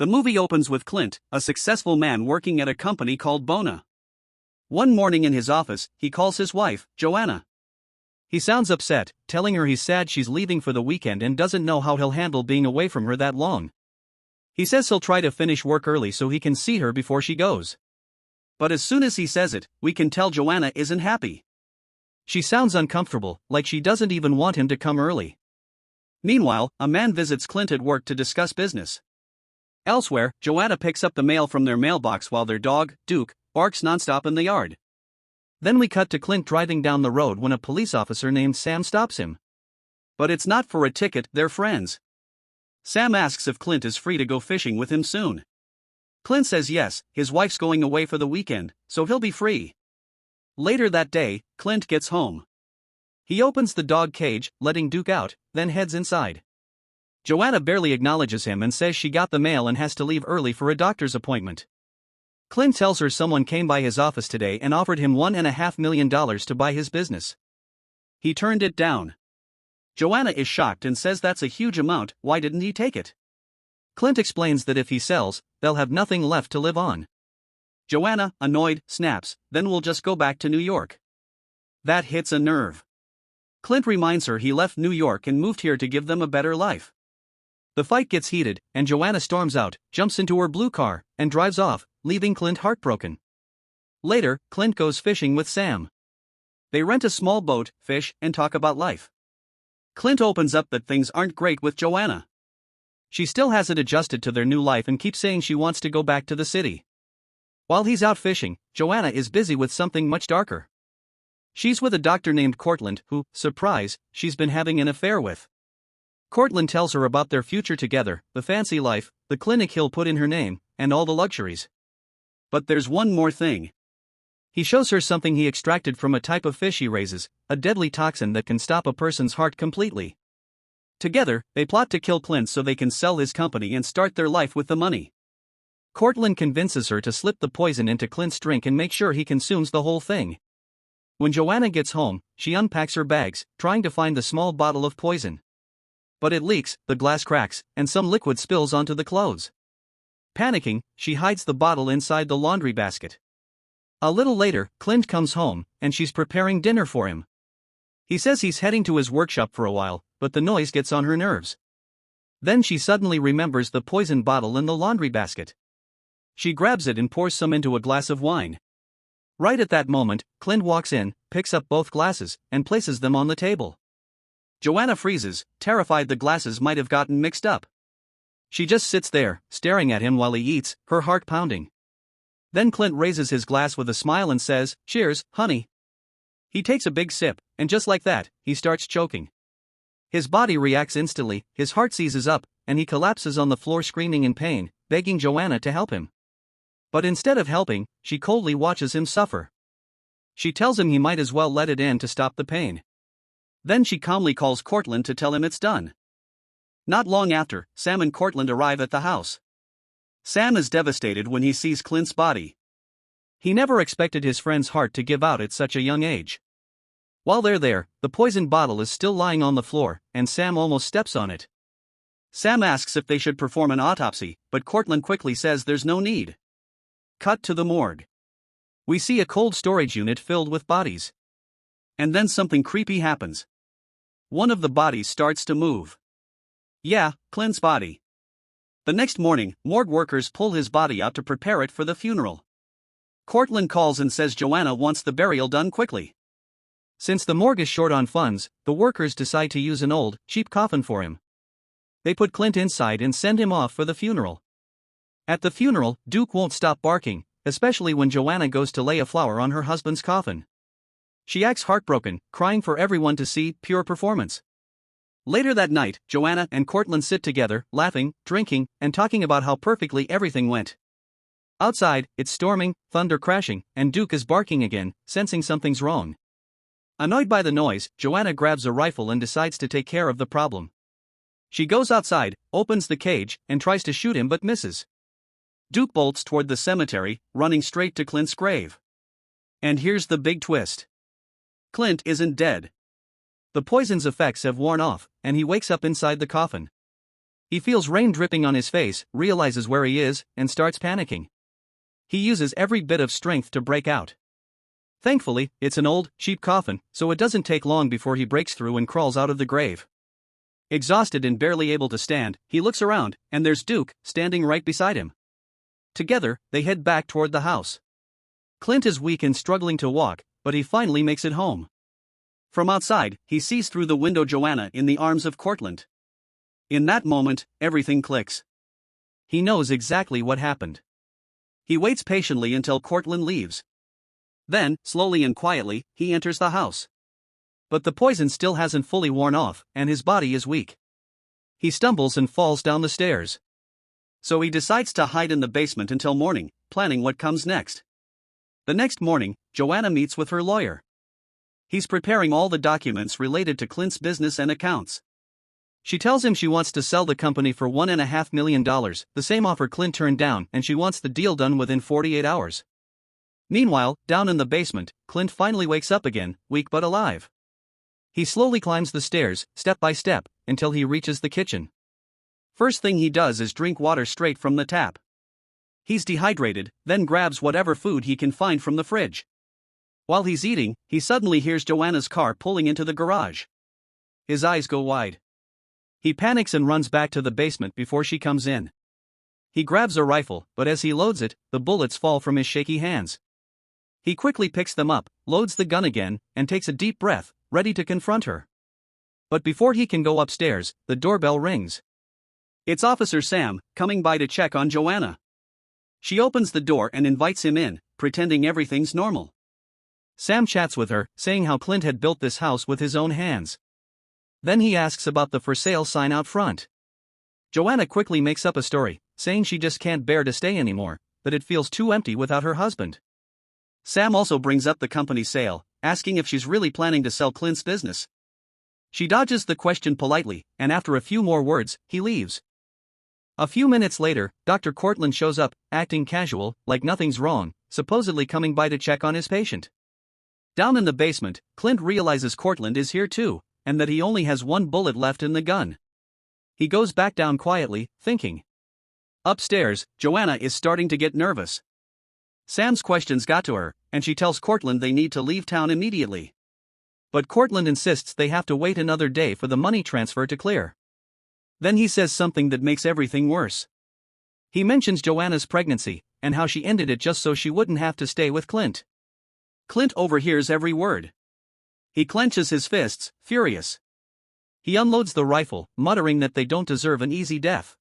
The movie opens with Clint, a successful man working at a company called Bona. One morning in his office, he calls his wife, Joanna. He sounds upset, telling her he's sad she's leaving for the weekend and doesn't know how he'll handle being away from her that long. He says he'll try to finish work early so he can see her before she goes. But as soon as he says it, we can tell Joanna isn't happy. She sounds uncomfortable, like she doesn't even want him to come early. Meanwhile, a man visits Clint at work to discuss business. Elsewhere, Joanna picks up the mail from their mailbox while their dog, Duke, barks nonstop in the yard. Then we cut to Clint driving down the road when a police officer named Sam stops him. But it's not for a ticket, they're friends. Sam asks if Clint is free to go fishing with him soon. Clint says yes, his wife's going away for the weekend, so he'll be free. Later that day, Clint gets home. He opens the dog cage, letting Duke out, then heads inside. Joanna barely acknowledges him and says she got the mail and has to leave early for a doctor's appointment. Clint tells her someone came by his office today and offered him $1.5 million to buy his business. He turned it down. Joanna is shocked and says that's a huge amount, why didn't he take it? Clint explains that if he sells, they'll have nothing left to live on. Joanna, annoyed, snaps, then we'll just go back to New York. That hits a nerve. Clint reminds her he left New York and moved here to give them a better life. The fight gets heated, and Joanna storms out, jumps into her blue car, and drives off, leaving Clint heartbroken. Later, Clint goes fishing with Sam. They rent a small boat, fish, and talk about life. Clint opens up that things aren't great with Joanna. She still hasn't adjusted to their new life and keeps saying she wants to go back to the city. While he's out fishing, Joanna is busy with something much darker. She's with a doctor named Cortland who, surprise, she's been having an affair with. Cortland tells her about their future together, the fancy life, the clinic he'll put in her name, and all the luxuries. But there's one more thing. He shows her something he extracted from a type of fish he raises, a deadly toxin that can stop a person's heart completely. Together, they plot to kill Clint so they can sell his company and start their life with the money. Cortland convinces her to slip the poison into Clint's drink and make sure he consumes the whole thing. When Joanna gets home, she unpacks her bags, trying to find the small bottle of poison. But it leaks, the glass cracks, and some liquid spills onto the clothes. Panicking, she hides the bottle inside the laundry basket. A little later, Clint comes home, and she's preparing dinner for him. He says he's heading to his workshop for a while, but the noise gets on her nerves. Then she suddenly remembers the poison bottle in the laundry basket. She grabs it and pours some into a glass of wine. Right at that moment, Clint walks in, picks up both glasses, and places them on the table. Joanna freezes, terrified the glasses might have gotten mixed up. She just sits there, staring at him while he eats, her heart pounding. Then Clint raises his glass with a smile and says, "Cheers, honey." He takes a big sip, and just like that, he starts choking. His body reacts instantly, his heart seizes up, and he collapses on the floor screaming in pain, begging Joanna to help him. But instead of helping, she coldly watches him suffer. She tells him he might as well let it in to stop the pain. Then she calmly calls Cortland to tell him it's done. Not long after, Sam and Cortland arrive at the house. Sam is devastated when he sees Clint's body. He never expected his friend's heart to give out at such a young age. While they're there, the poison bottle is still lying on the floor, and Sam almost steps on it. Sam asks if they should perform an autopsy, but Cortland quickly says there's no need. Cut to the morgue. We see a cold storage unit filled with bodies. And then something creepy happens. One of the bodies starts to move. Yeah, Clint's body. The next morning, morgue workers pull his body out to prepare it for the funeral. Cortland calls and says Joanna wants the burial done quickly. Since the morgue is short on funds, the workers decide to use an old, cheap coffin for him. They put Clint inside and send him off for the funeral. At the funeral, Duke won't stop barking, especially when Joanna goes to lay a flower on her husband's coffin. She acts heartbroken, crying for everyone to see, pure performance. Later that night, Joanna and Cortland sit together, laughing, drinking, and talking about how perfectly everything went. Outside, it's storming, thunder crashing, and Duke is barking again, sensing something's wrong. Annoyed by the noise, Joanna grabs a rifle and decides to take care of the problem. She goes outside, opens the cage, and tries to shoot him but misses. Duke bolts toward the cemetery, running straight to Clint's grave. And here's the big twist. Clint isn't dead. The poison's effects have worn off, and he wakes up inside the coffin. He feels rain dripping on his face, realizes where he is, and starts panicking. He uses every bit of strength to break out. Thankfully, it's an old, cheap coffin, so it doesn't take long before he breaks through and crawls out of the grave. Exhausted and barely able to stand, he looks around, and there's Duke, standing right beside him. Together, they head back toward the house. Clint is weak and struggling to walk, but he finally makes it home. From outside, he sees through the window Joanna in the arms of Cortland. In that moment, everything clicks. He knows exactly what happened. He waits patiently until Cortland leaves. Then, slowly and quietly, he enters the house. But the poison still hasn't fully worn off, and his body is weak. He stumbles and falls down the stairs. So he decides to hide in the basement until morning, planning what comes next. The next morning, Joanna meets with her lawyer. He's preparing all the documents related to Clint's business and accounts. She tells him she wants to sell the company for $1.5 million, the same offer Clint turned down, and she wants the deal done within 48 hours. Meanwhile, down in the basement, Clint finally wakes up again, weak but alive. He slowly climbs the stairs, step by step, until he reaches the kitchen. First thing he does is drink water straight from the tap. He's dehydrated, then grabs whatever food he can find from the fridge. While he's eating, he suddenly hears Joanna's car pulling into the garage. His eyes go wide. He panics and runs back to the basement before she comes in. He grabs a rifle, but as he loads it, the bullets fall from his shaky hands. He quickly picks them up, loads the gun again, and takes a deep breath, ready to confront her. But before he can go upstairs, the doorbell rings. It's Officer Sam, coming by to check on Joanna. She opens the door and invites him in, pretending everything's normal. Sam chats with her, saying how Clint had built this house with his own hands. Then he asks about the for sale sign out front. Joanna quickly makes up a story, saying she just can't bear to stay anymore, that it feels too empty without her husband. Sam also brings up the company sale, asking if she's really planning to sell Clint's business. She dodges the question politely, and after a few more words, he leaves. A few minutes later, Dr. Cortland shows up, acting casual, like nothing's wrong, supposedly coming by to check on his patient. Down in the basement, Clint realizes Cortland is here too, and that he only has one bullet left in the gun. He goes back down quietly, thinking. Upstairs, Joanna is starting to get nervous. Sam's questions got to her, and she tells Cortland they need to leave town immediately. But Cortland insists they have to wait another day for the money transfer to clear. Then he says something that makes everything worse. He mentions Joanna's pregnancy, and how she ended it just so she wouldn't have to stay with Clint. Clint overhears every word. He clenches his fists, furious. He unloads the rifle, muttering that they don't deserve an easy death.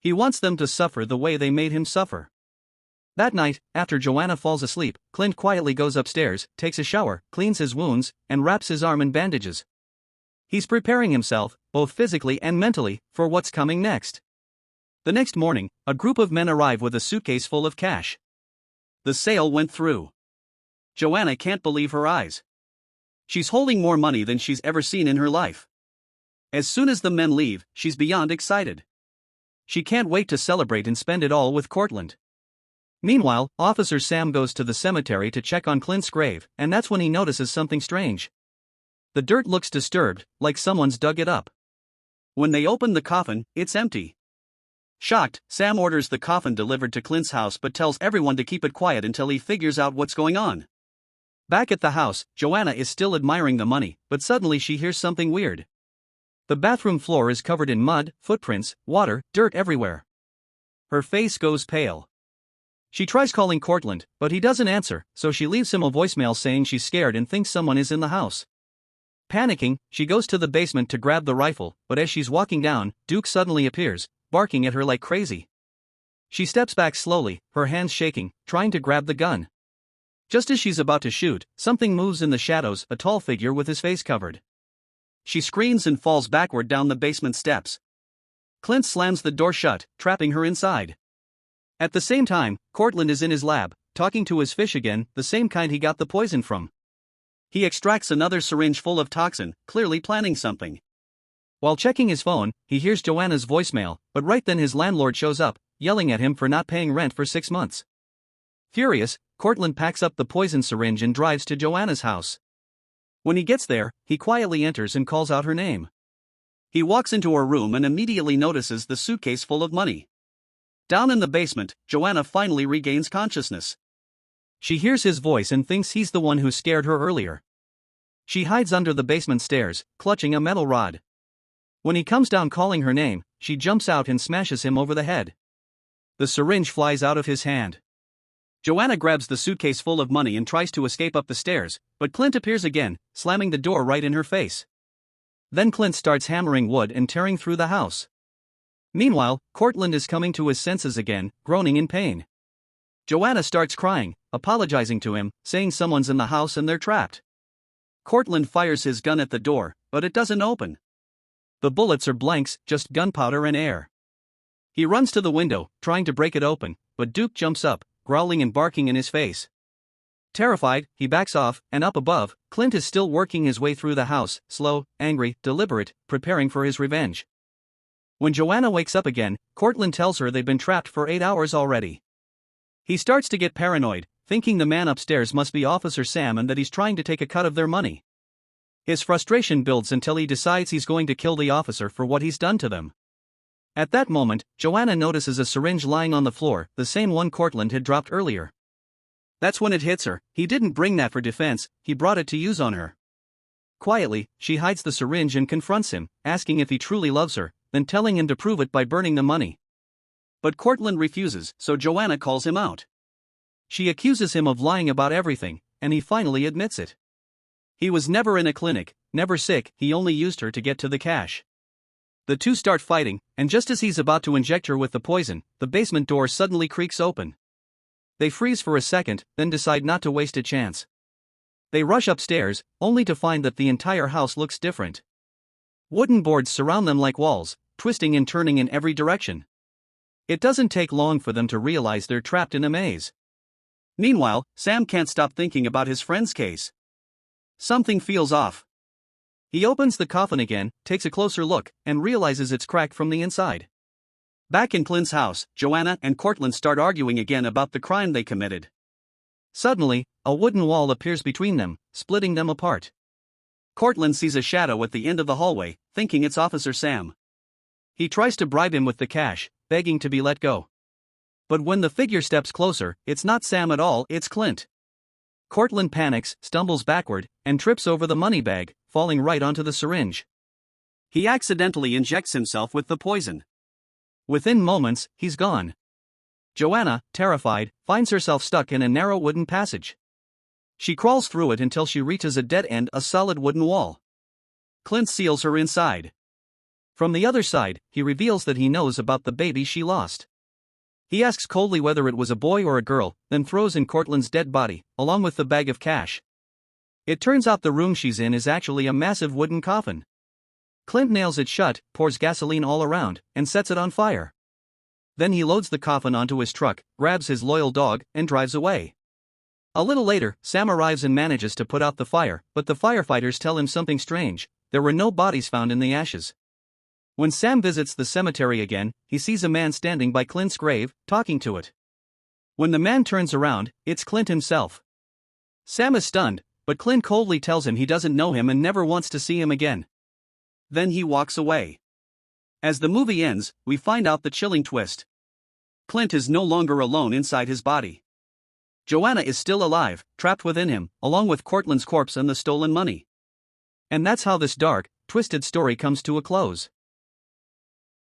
He wants them to suffer the way they made him suffer. That night, after Joanna falls asleep, Clint quietly goes upstairs, takes a shower, cleans his wounds, and wraps his arm in bandages. He's preparing himself, both physically and mentally, for what's coming next. The next morning, a group of men arrive with a suitcase full of cash. The sale went through. Joanna can't believe her eyes. She's holding more money than she's ever seen in her life. As soon as the men leave, she's beyond excited. She can't wait to celebrate and spend it all with Cortland. Meanwhile, Officer Sam goes to the cemetery to check on Clint's grave, and that's when he notices something strange. The dirt looks disturbed, like someone's dug it up. When they open the coffin, it's empty. Shocked, Sam orders the coffin delivered to Clint's house but tells everyone to keep it quiet until he figures out what's going on. Back at the house, Joanna is still admiring the money, but suddenly she hears something weird. The bathroom floor is covered in mud, footprints, water, dirt everywhere. Her face goes pale. She tries calling Cortland, but he doesn't answer, so she leaves him a voicemail saying she's scared and thinks someone is in the house. Panicking, she goes to the basement to grab the rifle, but as she's walking down, Duke suddenly appears, barking at her like crazy. She steps back slowly, her hands shaking, trying to grab the gun. Just as she's about to shoot, something moves in the shadows, a tall figure with his face covered. She screams and falls backward down the basement steps. Clint slams the door shut, trapping her inside. At the same time, Cortland is in his lab, talking to his fish again, the same kind he got the poison from. He extracts another syringe full of toxin, clearly planning something. While checking his phone, he hears Joanna's voicemail, but right then his landlord shows up, yelling at him for not paying rent for 6 months. Furious, Cortland packs up the poison syringe and drives to Joanna's house. When he gets there, he quietly enters and calls out her name. He walks into her room and immediately notices the suitcase full of money. Down in the basement, Joanna finally regains consciousness. She hears his voice and thinks he's the one who scared her earlier. She hides under the basement stairs, clutching a metal rod. When he comes down calling her name, she jumps out and smashes him over the head. The syringe flies out of his hand. Joanna grabs the suitcase full of money and tries to escape up the stairs, but Clint appears again, slamming the door right in her face. Then Clint starts hammering wood and tearing through the house. Meanwhile, Cortland is coming to his senses again, groaning in pain. Joanna starts crying, apologizing to him, saying someone's in the house and they're trapped. Cortland fires his gun at the door, but it doesn't open. The bullets are blanks, just gunpowder and air. He runs to the window, trying to break it open, but Duke jumps up, growling and barking in his face. Terrified, he backs off, and up above, Clint is still working his way through the house, slow, angry, deliberate, preparing for his revenge. When Joanna wakes up again, Cortland tells her they've been trapped for 8 hours already. He starts to get paranoid, thinking the man upstairs must be Officer Sam and that he's trying to take a cut of their money. His frustration builds until he decides he's going to kill the officer for what he's done to them. At that moment, Joanna notices a syringe lying on the floor, the same one Cortland had dropped earlier. That's when it hits her. He didn't bring that for defense, he brought it to use on her. Quietly, she hides the syringe and confronts him, asking if he truly loves her, then telling him to prove it by burning the money. But Cortland refuses, so Joanna calls him out. She accuses him of lying about everything, and he finally admits it. He was never in a clinic, never sick, he only used her to get to the cash. The two start fighting, and just as he's about to inject her with the poison, the basement door suddenly creaks open. They freeze for a second, then decide not to waste a chance. They rush upstairs, only to find that the entire house looks different. Wooden boards surround them like walls, twisting and turning in every direction. It doesn't take long for them to realize they're trapped in a maze. Meanwhile, Sam can't stop thinking about his friend's case. Something feels off. He opens the coffin again, takes a closer look, and realizes it's cracked from the inside. Back in Clint's house, Joanna and Cortland start arguing again about the crime they committed. Suddenly, a wooden wall appears between them, splitting them apart. Cortland sees a shadow at the end of the hallway, thinking it's Officer Sam. He tries to bribe him with the cash, begging to be let go. But when the figure steps closer, it's not Sam at all, it's Clint. Cortland panics, stumbles backward, and trips over the money bag, falling right onto the syringe. He accidentally injects himself with the poison. Within moments, he's gone. Joanna, terrified, finds herself stuck in a narrow wooden passage. She crawls through it until she reaches a dead end, a solid wooden wall. Clint seals her inside. From the other side, he reveals that he knows about the baby she lost. He asks coldly whether it was a boy or a girl, then throws in Cortland's dead body, along with the bag of cash. It turns out the room she's in is actually a massive wooden coffin. Clint nails it shut, pours gasoline all around, and sets it on fire. Then he loads the coffin onto his truck, grabs his loyal dog, and drives away. A little later, Sam arrives and manages to put out the fire, but the firefighters tell him something strange: there were no bodies found in the ashes. When Sam visits the cemetery again, he sees a man standing by Clint's grave, talking to it. When the man turns around, it's Clint himself. Sam is stunned, but Clint coldly tells him he doesn't know him and never wants to see him again. Then he walks away. As the movie ends, we find out the chilling twist. Clint is no longer alone inside his body. Joanna is still alive, trapped within him, along with Cortland's corpse and the stolen money. And that's how this dark, twisted story comes to a close.